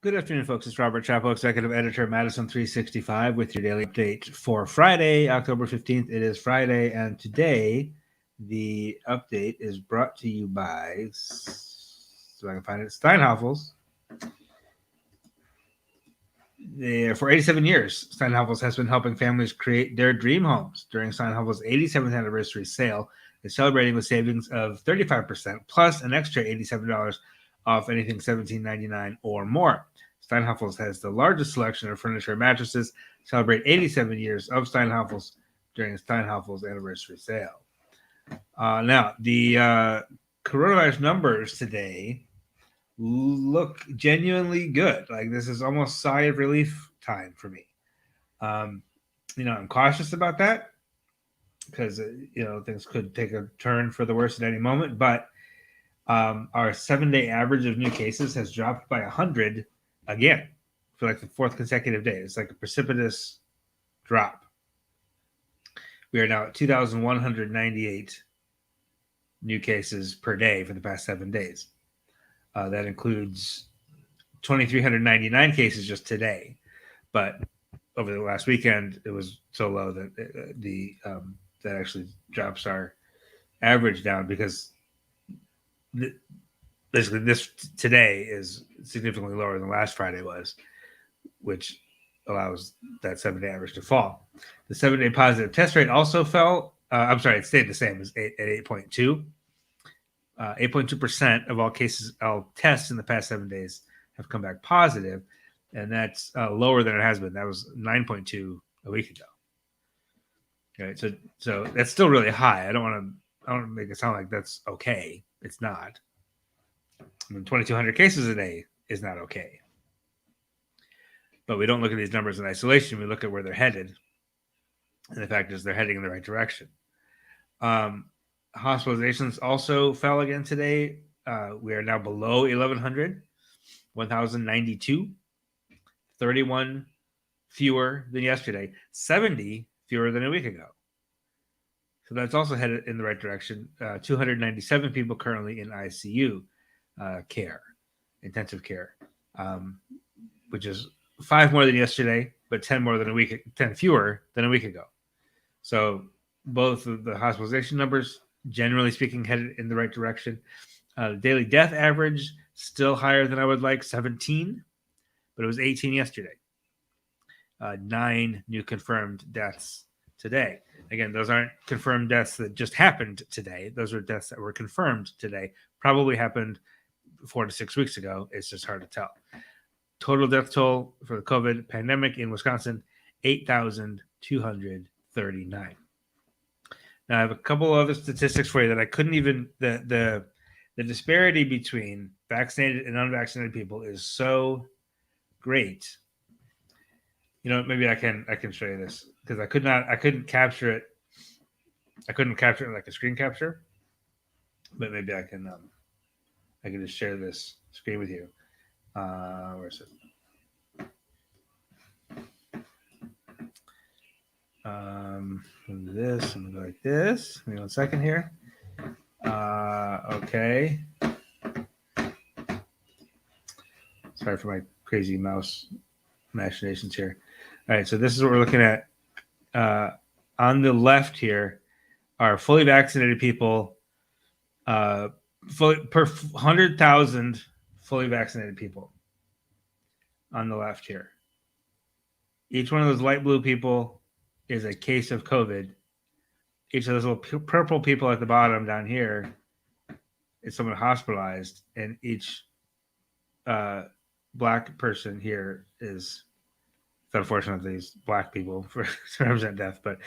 Good afternoon, folks. It's Robert Chappell, Executive Editor of Madison365 with your daily update for Friday, October 15th. It is Friday, and today the update is brought to you by, so I can find it, Steinhafels. For 87 years, Steinhafels has been helping families create their dream homes. During Steinhafels' 87th anniversary sale, they're celebrating with savings of 35% plus an extra $87 off anything $17.99 or more. Steinhafels has the largest selection of furniture and mattresses. Celebrate 87 years of Steinhafels during Steinhafels anniversary sale. Now, the coronavirus numbers today look genuinely good. Like, this is almost sigh of relief time for me. I'm cautious about that because things could take a turn for the worse at any moment. But our 7-day average of new cases has dropped by 100 again for like the fourth consecutive day. It's like a precipitous drop. We are now at 2,198 new cases per day for the past 7 days. That includes 2,399 cases just today, but over the last weekend it was so low that that actually drops our average down, because basically this today is significantly lower than last Friday was, which allows that 7-day average to fall. The 7-day positive test rate also fell. It stayed the same as at 8.2. 8.2% of all cases, all tests in the past 7 days have come back positive, and that's lower than it has been. That was 9.2 a week ago. Okay, so that's still really high. I don't want to make it sound like that's okay. It's not. 2,200 cases a day is not okay. But we don't look at these numbers in isolation. We look at where they're headed. And the fact is they're heading in the right direction. Hospitalizations also fell again today. We are now below 1,100, 1,092, 31 fewer than yesterday, 70 fewer than a week ago. So that's also headed in the right direction. 297 people currently in ICU care, intensive care, which is 5 more than yesterday, but 10 fewer than a week ago. So both of the hospitalization numbers, generally speaking, headed in the right direction. The daily death average still higher than I would like, 17, but it was 18 yesterday. 9 new confirmed deaths today. Again, those aren't confirmed deaths that just happened today. Those are deaths that were confirmed today. Probably happened 4 to 6 weeks ago. It's just hard to tell. Total death toll for the COVID pandemic in Wisconsin, 8,239. Now, I have a couple other statistics for you that I couldn't even, the disparity between vaccinated and unvaccinated people is so great. Maybe I can show you this, because I couldn't capture it. I couldn't capture it like a screen capture, but maybe I can just share this screen with you. Where is it? This, I'm gonna go like this. Give me 1 second here. Okay. Sorry for my crazy mouse machinations here. All right, so this is what we're looking at. On the left here are fully vaccinated people, per 100,000 fully vaccinated people on the left here. Each one of those light blue people is a case of COVID. Each of those little purple people at the bottom down here is someone hospitalized, and each black person here is, it's unfortunate these black people to represent death, but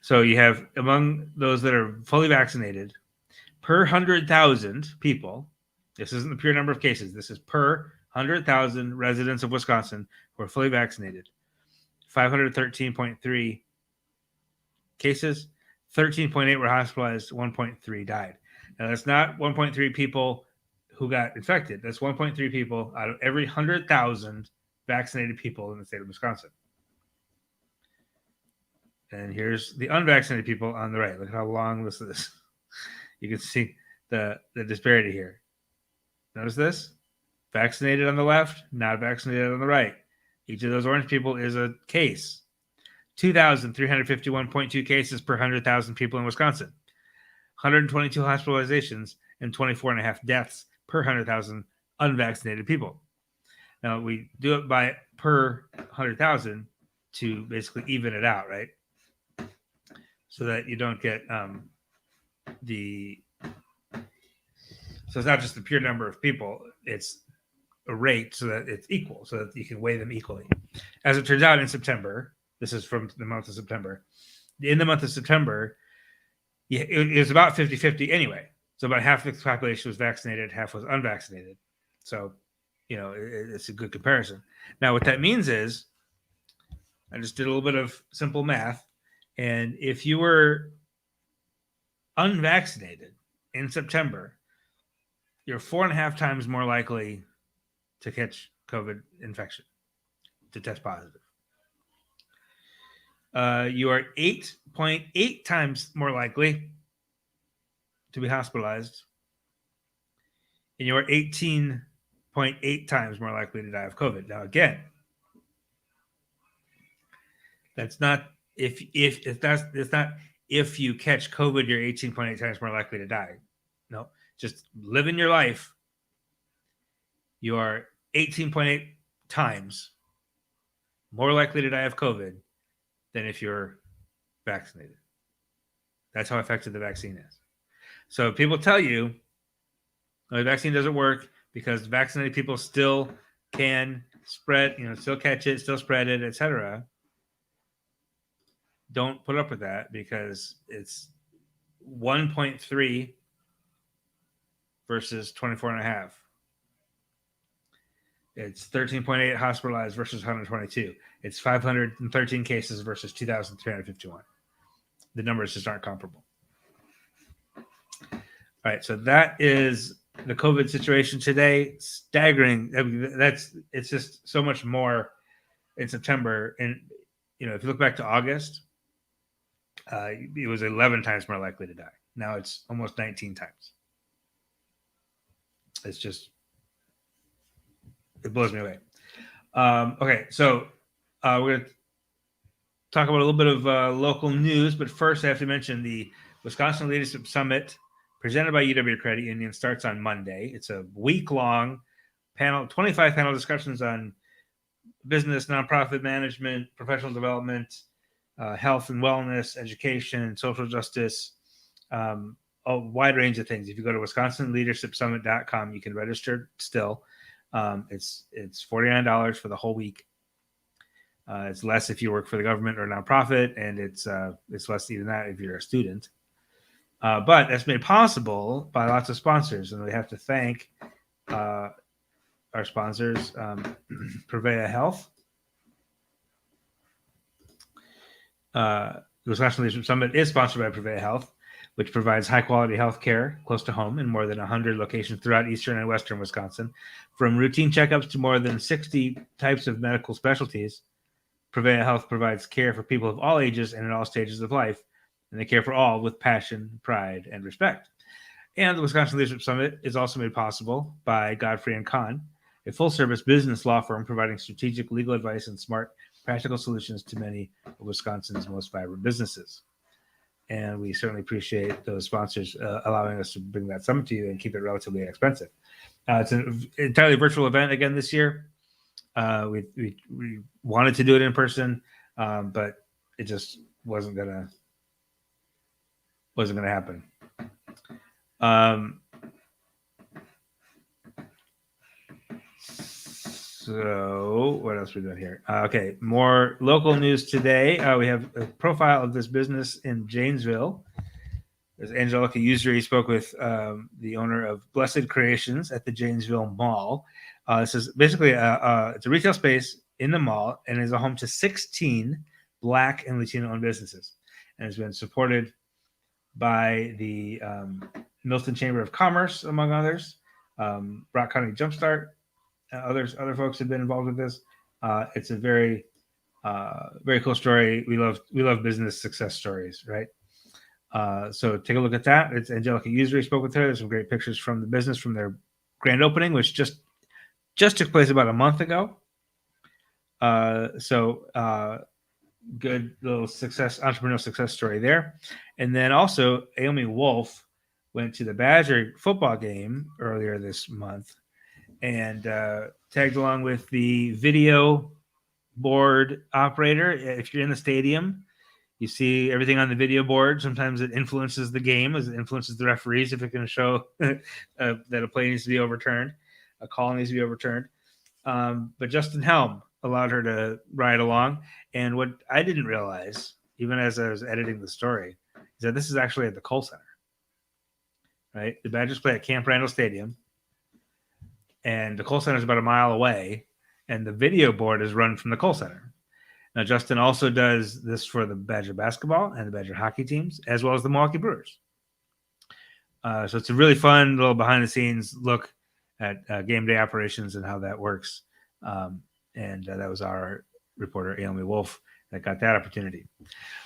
so you have, among those that are fully vaccinated, per 100,000 people, this isn't the pure number of cases, this is per 100,000 residents of Wisconsin who are fully vaccinated, 513.3 cases, 13.8 were hospitalized, 1.3 died. Now, that's not 1.3 people who got infected. That's 1.3 people out of every 100,000 vaccinated people in the state of Wisconsin. And here's the unvaccinated people on the right. Look at how long this is. You can see the disparity here. Notice this? Vaccinated on the left, not vaccinated on the right. Each of those orange people is a case. 2,351.2 cases per 100,000 people in Wisconsin. 122 hospitalizations and 24.5 deaths per 100,000 unvaccinated people. Now, we do it by per 100,000 to basically even it out, right? So that you don't get so it's not just the pure number of people, it's a rate so that it's equal, so that you can weigh them equally. As it turns out, in September, this is from the month of September, in the month of September, it was about 50-50 anyway. So about half the population was vaccinated, half was unvaccinated. So, it's a good comparison. Now, what that means is, I just did a little bit of simple math, and if you were unvaccinated in September, you're 4.5 times more likely to catch COVID infection, to test positive. You are 8.8 times more likely to be hospitalized, and you are 18.8 times more likely to die of COVID. Now, again, that's not if you catch COVID, you're 18.8 times more likely to die. No, just living your life, you are 18.8 times more likely to die of COVID than if you're vaccinated. That's how effective the vaccine is. So people tell you the vaccine doesn't work because vaccinated people still can spread, still catch it, still spread it, etc. Don't put up with that, because it's 1.3 versus 24.5. It's 13.8 hospitalized versus 122. It's 513 cases versus 2,351. The numbers just aren't comparable. All right, so that is the COVID situation today. Staggering. It's just so much more in September. And if you look back to August, it was 11 times more likely to die. Now it's almost 19 times. It's just, it blows me away. Okay, so we're going to talk about a little bit of local news, but first I have to mention the Wisconsin Leadership Summit presented by UW Credit Union starts on Monday. It's a week-long panel, 25 panel discussions on business, nonprofit management, professional development, health and wellness, education, social justice, a wide range of things. If you go to wisconsinleadershipsummit.com, you can register still. It's $49 for the whole week. It's less if you work for the government or nonprofit, and it's less even that if you're a student. But that's made possible by lots of sponsors, and we have to thank our sponsors, Prevea Health. The Wisconsin Leadership Summit is sponsored by Prevea Health, which provides high-quality health care close to home in more than 100 locations throughout eastern and western Wisconsin. From routine checkups to more than 60 types of medical specialties, Prevea Health provides care for people of all ages and in all stages of life, and they care for all with passion, pride, and respect. And the Wisconsin Leadership Summit is also made possible by Godfrey & Kahn, a full-service business law firm providing strategic legal advice and smart, practical solutions to many of Wisconsin's most vibrant businesses. And we certainly appreciate those sponsors allowing us to bring that summit to you and keep it relatively inexpensive. It's an entirely virtual event again this year. We wanted to do it in person, but it just wasn't gonna happen. So what else we got here? Okay, more local news today. We have a profile of this business in Janesville. There's Angelica Usury spoke with the owner of Blessed Creations at the Janesville Mall. This is basically it's a retail space in the mall and is a home to 16 Black and Latino-owned businesses, and has been supported by the Milton Chamber of Commerce, among others, Brock County Jumpstart. Other folks have been involved with this. It's a very cool story. We love business success stories, right? So take a look at that. It's Angelica Usury spoke with her. There's some great pictures from the business from their grand opening, which just just took place about a month ago. Good little entrepreneurial success story there. And then also Naomi Wolf went to the Badger football game earlier this month and tagged along with the video board operator. If you're in the stadium, you see everything on the video board. Sometimes it influences the game as it influences the referees if it can show that a play needs to be overturned, a call needs to be overturned. But Justin Helm allowed her to ride along. And what I didn't realize, even as I was editing the story, is that this is actually at the Kohl Center. Right? The Badgers play at Camp Randall Stadium, and the Kohl Center is about a mile away, and the video board is run from the Kohl Center. Now, Justin also does this for the Badger basketball and the Badger hockey teams, as well as the Milwaukee Brewers. So it's a really fun little behind-the-scenes look at game day operations and how that works. And that was our reporter, Naomi Wolf, that got that opportunity.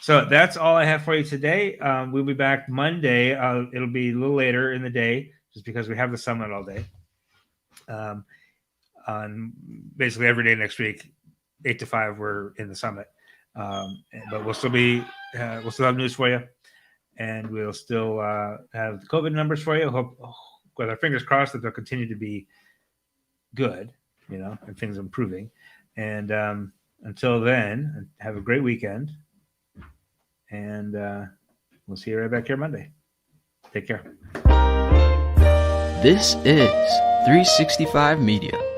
So that's all I have for you today. We'll be back Monday. It'll be a little later in the day, just because we have the summit all day. On basically every day next week, 8 to 5, we're in the summit. But we'll still have news for you, and we'll still have the COVID numbers for you. Hope, with our fingers crossed, that they'll continue to be good, and things improving. And until then, have a great weekend, and we'll see you right back here Monday. Take care. This is 365 Media.